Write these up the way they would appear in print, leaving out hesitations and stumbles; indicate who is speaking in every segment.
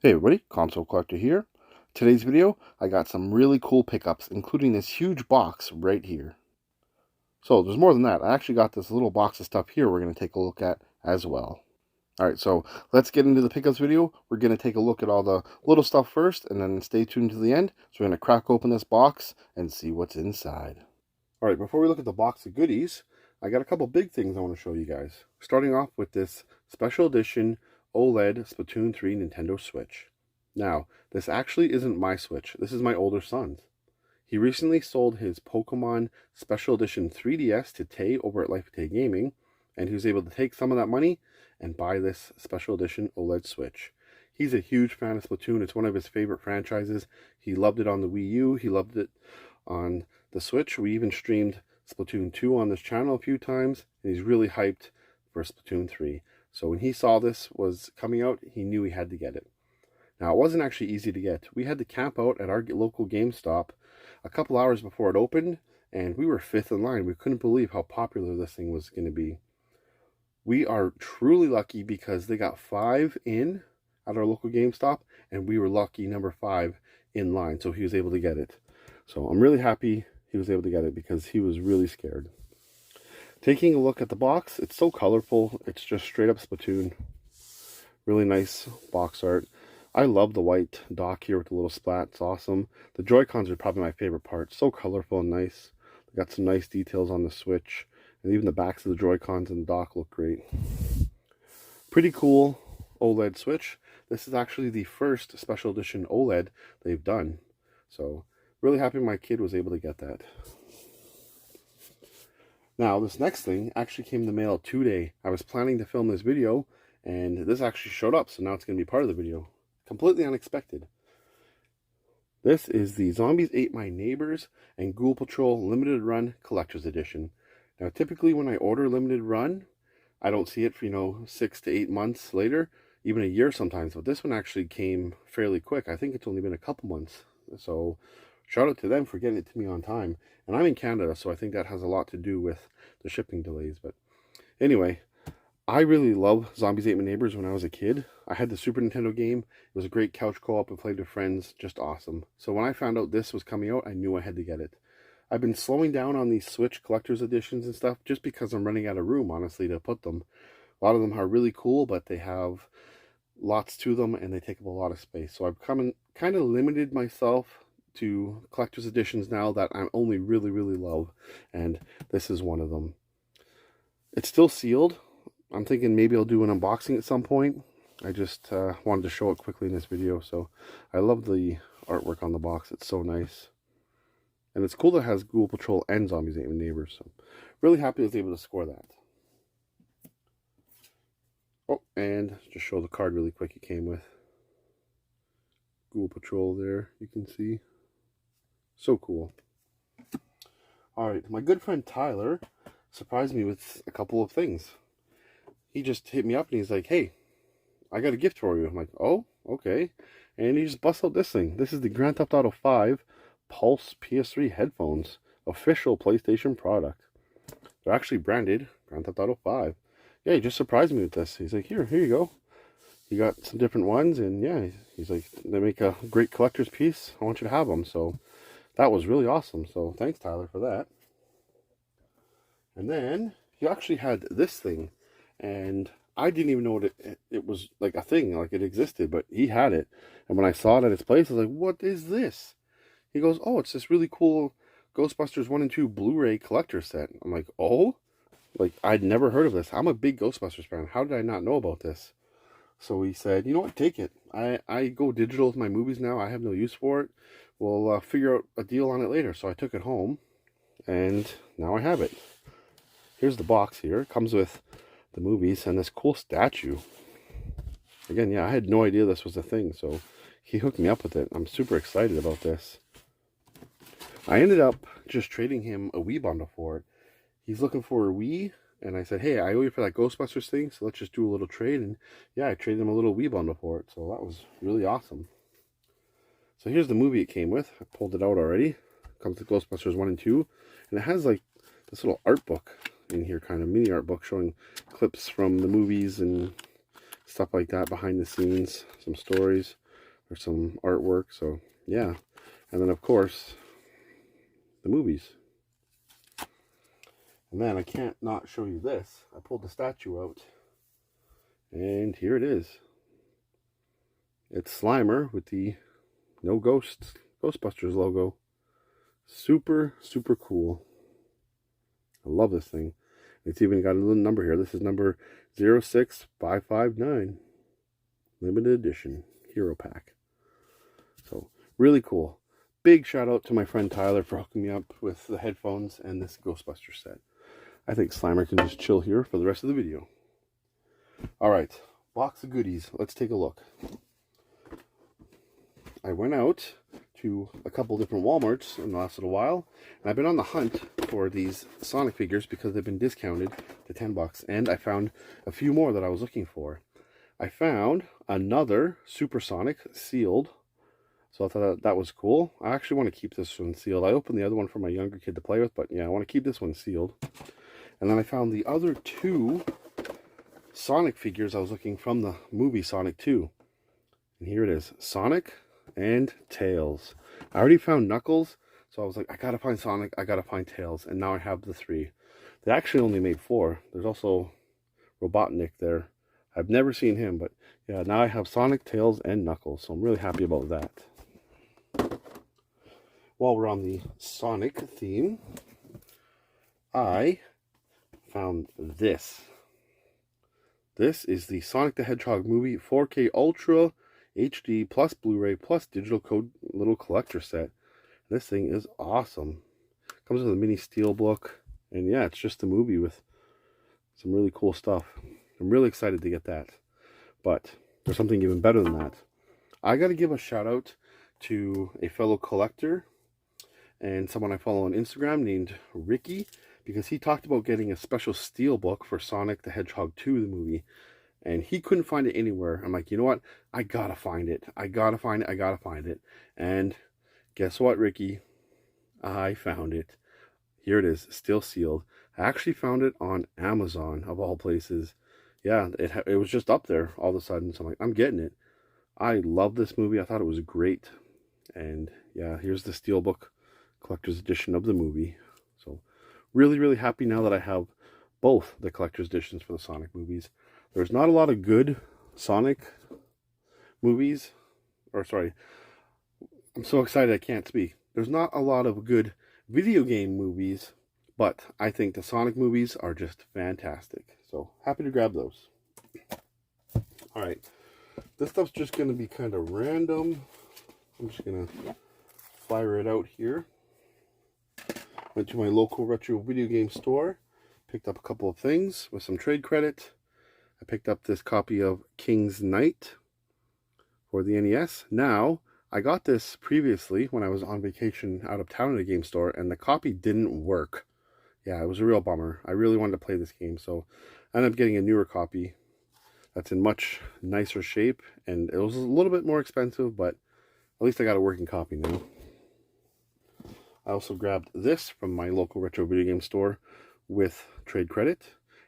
Speaker 1: Hey everybody, Console Collector here. Today's video, I got some really cool pickups, including this huge box right here. So there's more than that. I actually got this little box of stuff here we're going to take a look at as well. Alright, so let's get into the pickups video. We're going to take a look at all the little stuff first, and then stay tuned to the end. So we're going to crack open this box and see what's inside. Alright, before we look at the box of goodies, I got a couple big things I want to show you guys. Starting off with this special edition OLED Splatoon 3 Nintendo Switch. Now, this actually isn't my Switch. This is my older son's. He recently sold his Pokemon Special Edition 3DS to Tay over at Life of Tay Gaming, and he was able to take some of that money and buy this Special Edition OLED Switch. He's a huge fan of Splatoon. It's one of his favorite franchises. He loved it on the Wii U. He loved it on the Switch. We even streamed Splatoon 2 on this channel a few times, and he's really hyped for Splatoon 3. So when he saw this was coming out, he knew he had to get it. Now, it wasn't actually easy to get. We had to camp out at our local GameStop a couple hours before it opened, and we were fifth in line. We couldn't believe how popular this thing was going to be. We are truly lucky because they got 5 in at our local GameStop, and we were lucky number 5 in line, so he was able to get it. So I'm really happy he was able to get it because he was really scared. Taking a look at the box, it's so colorful. It's just straight up Splatoon. Really nice box art. I love the white dock here with the little splat. It's awesome. The Joy-Cons are probably my favorite part. So colorful and nice. They got some nice details on the Switch. And even the backs of the Joy-Cons and the dock look great. Pretty cool OLED Switch. This is actually the first special edition OLED they've done. So, really happy my kid was able to get that. Now, this next thing actually came in the mail today. I was planning to film this video, and this actually showed up, so now it's going to be part of the video. Completely unexpected. This is the Zombies Ate My Neighbors and Ghoul Patrol Limited Run Collector's Edition. Now, typically when I order Limited Run, I don't see it for, 6 to 8 months later, even a year sometimes. But this one actually came fairly quick. I think it's only been a couple months. So, shout out to them for getting it to me on time. And I'm in Canada, so I think that has a lot to do with the shipping delays. But anyway, I really love Zombies Ate My Neighbors when I was a kid. I had the Super Nintendo game. It was a great couch co-op and played with friends. Just awesome. So when I found out this was coming out, I knew I had to get it. I've been slowing down on these Switch collector's editions and stuff just because I'm running out of room, honestly, to put them. A lot of them are really cool, but they have lots to them and they take up a lot of space. So I've kind of limited myself to collector's editions now that I only really, really love. And this is one of them. It's still sealed. I'm thinking maybe I'll do an unboxing at some point. I just wanted to show it quickly in this video. So I love the artwork on the box. It's so nice. And it's cool that it has Ghoul Patrol and Zombies Ate My Neighbors. So really happy I was able to score that. Oh, and just show the card really quick it came with. Ghoul Patrol there, you can see. So cool. Alright, my good friend Tyler surprised me with a couple of things. He just hit me up and he's like, hey, I got a gift for you. I'm like, oh, okay. And he just busts out this thing. This is the Grand Theft Auto 5 Pulse PS3 headphones. Official PlayStation product. They're actually branded Grand Theft Auto 5. Yeah, he just surprised me with this. He's like, here you go. You got some different ones. And yeah, he's like, they make a great collector's piece. I want you to have them. So that was really awesome. So thanks, Tyler, for that. And then he actually had this thing. And I didn't even know it was like a thing, like it existed, but he had it. And when I saw it at his place, I was like, what is this? He goes, oh, it's this really cool Ghostbusters 1 and 2 Blu-ray collector set. I'm like, oh? Like, I'd never heard of this. I'm a big Ghostbusters fan. How did I not know about this? So he said, you know what, take it. I go digital with my movies now. I have no use for it. We'll figure out a deal on it later. So I took it home, and now I have it. Here's the box here. It comes with the movies and this cool statue. Again, yeah, I had no idea this was a thing, so he hooked me up with it. I'm super excited about this. I ended up just trading him a Wii bundle for it. He's looking for a Wii, and I said, hey, I owe you for that Ghostbusters thing, so let's just do a little trade. And yeah, I traded him a little Wii bundle for it, so that was really awesome. So here's the movie it came with. I pulled it out already. It comes with Ghostbusters 1 and 2, and it has like this little art book in here, kind of mini art book showing clips from the movies and stuff like that, behind the scenes, some stories. There's some artwork, so yeah. And then, of course, the movies. And then I can't not show you this. I pulled the statue out, and here it is. It's Slimer with the No Ghosts Ghostbusters logo. Super, super cool. I love this thing. It's even got a little number here. This is number 06559. Limited edition hero pack. So, really cool. Big shout out to my friend Tyler for hooking me up with the headphones and this Ghostbusters set. I think Slimer can just chill here for the rest of the video. Alright, box of goodies. Let's take a look. I went out to a couple different Walmarts in the last little while, and I've been on the hunt for these Sonic figures because they've been discounted to 10 bucks, and I found a few more that I was looking for. I found another Supersonic sealed, so I thought that was cool. I actually want to keep this one sealed. I opened the other one for my younger kid to play with, but yeah, I want to keep this one sealed. And then I found the other two Sonic figures I was looking from the movie Sonic 2. And here it is, Sonic and Tails. I already found Knuckles, so I was like, I gotta find Sonic, I gotta find Tails, and now I have the three. They actually only made 4. There's also Robotnik there. I've never seen him, but yeah, now I have Sonic, Tails, and Knuckles, so I'm really happy about that. While we're on the Sonic theme, I found this. This is the Sonic the Hedgehog movie 4K Ultra HD plus Blu-ray plus digital code little collector set. This thing is awesome. Comes with a mini steel book, and yeah, it's just a movie with some really cool stuff. I'm really excited to get that. But there's something even better than that. I got to give a shout out to a fellow collector and someone I follow on Instagram named Ricky, because he talked about getting a special steel book for Sonic the Hedgehog 2, the movie, and he couldn't find it anywhere. I'm like, you know what? I gotta find it. I gotta find it. I gotta find it. And guess what, Ricky? I found it. Here it is, still sealed. I actually found it on Amazon, of all places. Yeah, it was just up there all of a sudden, so I'm like, I'm getting it. I love this movie. I thought it was great. And yeah, here's the steelbook collector's edition of the movie. So really, really happy now that I have both the collector's editions for the Sonic movies. There's not a lot of good Sonic movies, or sorry, I'm so excited I can't speak. There's not a lot of good video game movies, but I think the Sonic movies are just fantastic. So happy to grab those. Alright, this stuff's just going to be kind of random. I'm just going to fire it out here. Went to my local retro video game store, picked up a couple of things with some trade credit. I picked up this copy of King's Knight for the NES. Now, I got this previously when I was on vacation out of town at a game store, and the copy didn't work. Yeah, it was a real bummer. I really wanted to play this game, so I ended up getting a newer copy that's in much nicer shape, and it was a little bit more expensive, but at least I got a working copy now. I also grabbed this from my local retro video game store with trade credit.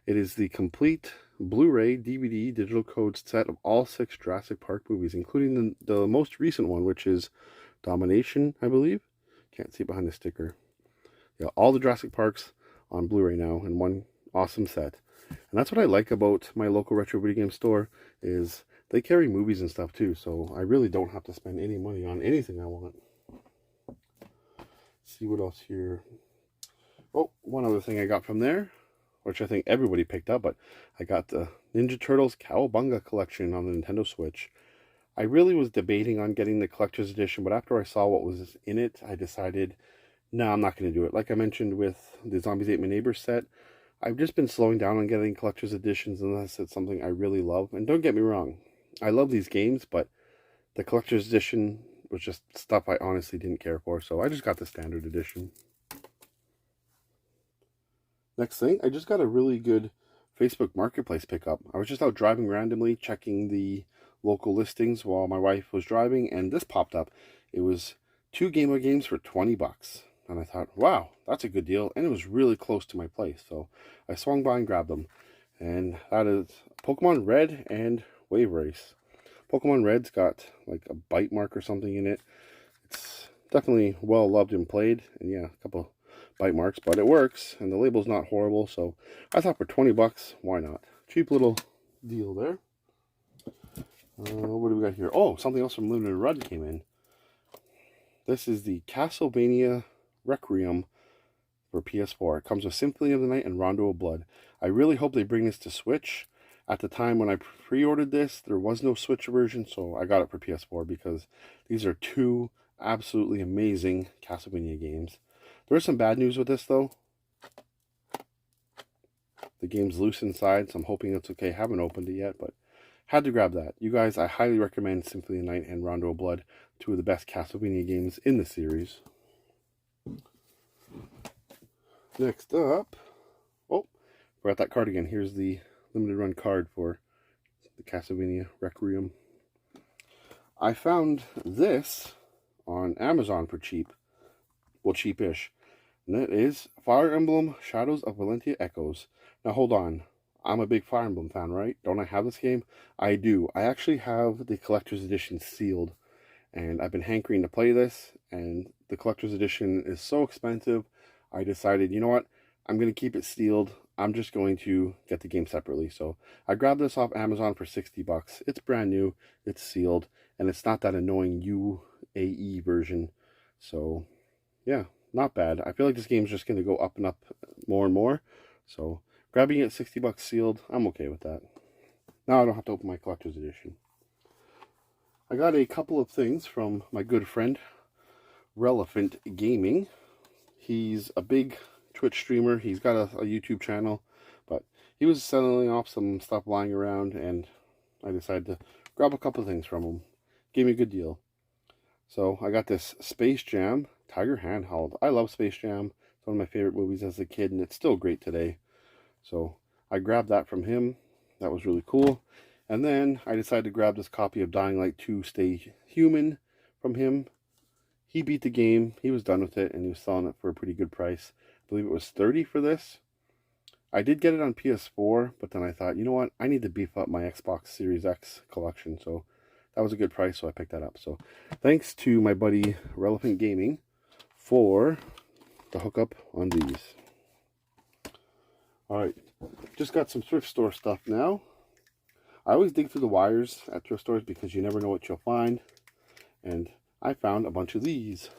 Speaker 1: It is the complete Blu-ray DVD digital code set of all 6 Jurassic Park movies, including the most recent one, which is Domination, I believe. Can't see behind the sticker. Yeah, all the Jurassic Parks on Blu-ray now in one awesome set. And that's what I like about my local retro video game store, is they carry movies and stuff too, so I really don't have to spend any money on anything I want. Let's see what else here. Oh, one other thing I got from there, which I think everybody picked up, but I got the Ninja Turtles Cowabunga collection on the Nintendo Switch. I really was debating on getting the collector's edition, but after I saw what was in it, I decided, no, I'm not going to do it. Like I mentioned with the Zombies Ate My Neighbors set, I've just been slowing down on getting collector's editions unless it's something I really love. And don't get me wrong, I love these games, but the collector's edition was just stuff I honestly didn't care for, so I just got the standard edition. Next thing, I just got a really good Facebook Marketplace pickup. I was just out driving randomly, checking the local listings while my wife was driving, and this popped up. It was 2 Game Boy games for 20 bucks. And I thought, wow, that's a good deal. And it was really close to my place. So I swung by and grabbed them. And that is Pokemon Red and Wave Race. Pokemon Red's got like a bite mark or something in it. It's definitely well loved and played, and yeah, a couple bite marks, but it works, and the label's not horrible, so I thought for 20 bucks, why not? Cheap little deal there. What do we got here? Oh, something else from Limited Run came in. This is the Castlevania Requiem for PS4. It comes with Symphony of the Night and Rondo of Blood. I really hope they bring this to Switch. At the time when I pre-ordered this, there was no Switch version, so I got it for PS4 because these are two absolutely amazing Castlevania games. There is some bad news with this, though. The game's loose inside, so I'm hoping it's okay. Haven't opened it yet, but had to grab that. You guys, I highly recommend Symphony of the Night and Rondo of Blood, two of the best Castlevania games in the series. Next up, oh, forgot that card again. Here's the limited run card for the Castlevania Requiem. I found this on Amazon for cheap. Well, cheapish. And that is Fire Emblem Shadows of Valentia Echoes. Now, hold on. I'm a big Fire Emblem fan, right? Don't I have this game? I do. I actually have the collector's edition sealed, and I've been hankering to play this, and the collector's edition is so expensive, I decided, you know what? I'm going to keep it sealed. I'm just going to get the game separately. So I grabbed this off Amazon for 60 bucks. It's brand new, it's sealed, and it's not that annoying UAE version. So, yeah, not bad. I feel like this game's just going to go up and up more and more. So, grabbing it 60 bucks sealed, I'm okay with that. Now I don't have to open my collector's edition. I got a couple of things from my good friend, Relevant Gaming. He's a big Twitch streamer. He's got a YouTube channel, but he was selling off some stuff lying around, and I decided to grab a couple of things from him. Gave me a good deal. So I got this Space Jam Tiger handheld. I love Space Jam. It's one of my favorite movies as a kid, and it's still great today. So I grabbed that from him. That was really cool. And then I decided to grab this copy of Dying Light 2 Stay Human from him. He beat the game. He was done with it, and he was selling it for a pretty good price. I believe it was $30 for this. I did get it on PS4, but then I thought, you know what? I need to beef up my Xbox Series X collection. So that was a good price, so I picked that up. So thanks to my buddy Relevant Gaming for the hookup on these. Alright, just got some thrift store stuff now. I always dig through the wires at thrift stores because you never know what you'll find. And I found a bunch of these.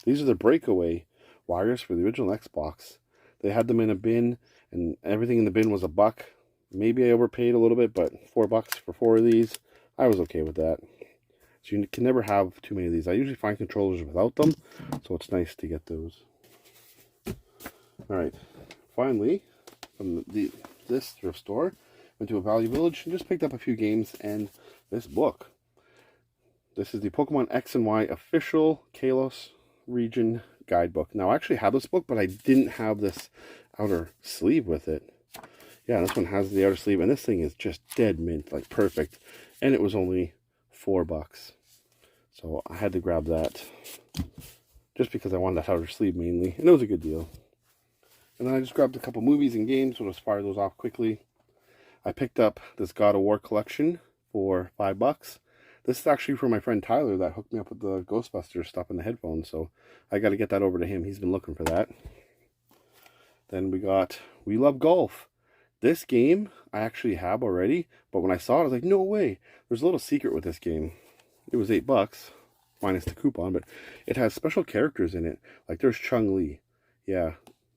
Speaker 1: These are the breakaway wires for the original Xbox. They had them in a bin, and everything in the bin was $1. Maybe I overpaid a little bit, but $4 for 4 of these, I was okay with that. So you can never have too many of these. I usually find controllers without them, so it's nice to get those. Alright, finally, from this thrift store, went to a Value Village and just picked up a few games and this book. This is the Pokemon X and Y official Kalos region guidebook. Now, I actually have this book, but I didn't have this outer sleeve with it. Yeah, this one has the outer sleeve, and this thing is just dead mint, like perfect. And it was only $4. So I had to grab that just because I wanted that outer sleeve mainly, and it was a good deal. And then I just grabbed a couple movies and games, so let's fire those off quickly. I picked up this God of War collection for $5. This is actually from my friend Tyler that hooked me up with the Ghostbusters stuff in the headphones, so I got to get that over to him. He's been looking for that. Then we got We Love Golf. This game I actually have already, but when I saw it, I was like, no way. There's a little secret with this game. It was $8, minus the coupon, but it has special characters in it. Like there's Chun-Li. Yeah,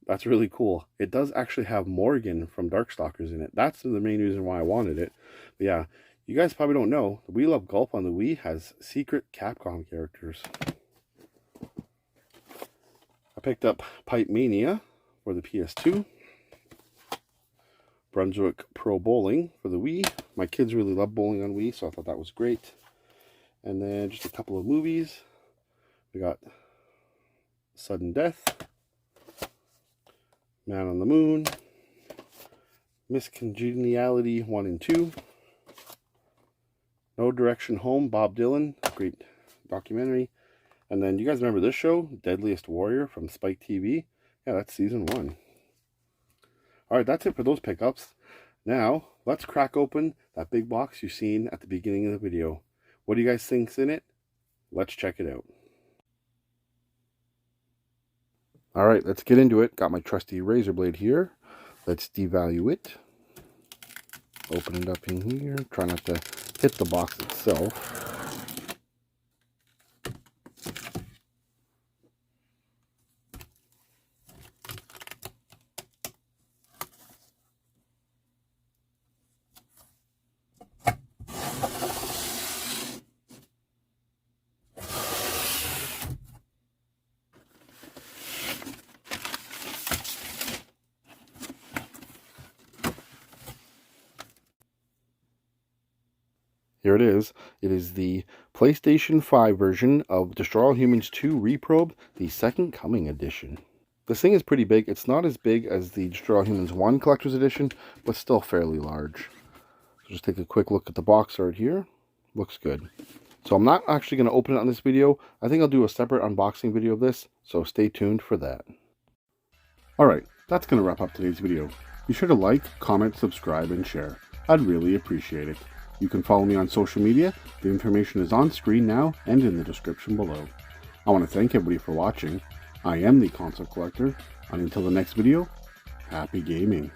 Speaker 1: that's really cool. It does actually have Morgan from Darkstalkers in it. That's the main reason why I wanted it. But yeah, you guys probably don't know, the We Love Golf on the Wii has secret Capcom characters. I picked up Pipe Mania for the PS2. Brunswick Pro Bowling for the Wii. My kids really love bowling on Wii, so I thought that was great. And then just a couple of movies. We got Sudden Death, Man on the Moon, Miss Congeniality 1 and 2, No Direction Home, Bob Dylan, great documentary. And then, you guys remember this show, Deadliest Warrior from Spike TV? Yeah, that's season 1. Alright, that's it for those pickups. Now, let's crack open that big box you've seen at the beginning of the video. What do you guys think's in it? Let's check it out. All right, let's get into it. Got my trusty razor blade here. Let's devalue it. Open it up in here. Try not to hit the box itself. Here it is. It is the PlayStation 5 version of Destroy All Humans 2 Reprobe, the Second Coming Edition. This thing is pretty big. It's not as big as the Destroy All Humans 1 Collector's Edition, but still fairly large. So just take a quick look at the box art here. Looks good. So I'm not actually going to open it on this video. I think I'll do a separate unboxing video of this, so stay tuned for that. Alright, that's going to wrap up today's video. Be sure to like, comment, subscribe, and share. I'd really appreciate it. You can follow me on social media. The information is on screen now and in the description below. I want to thank everybody for watching. I am the Console Collector, and until the next video, happy gaming.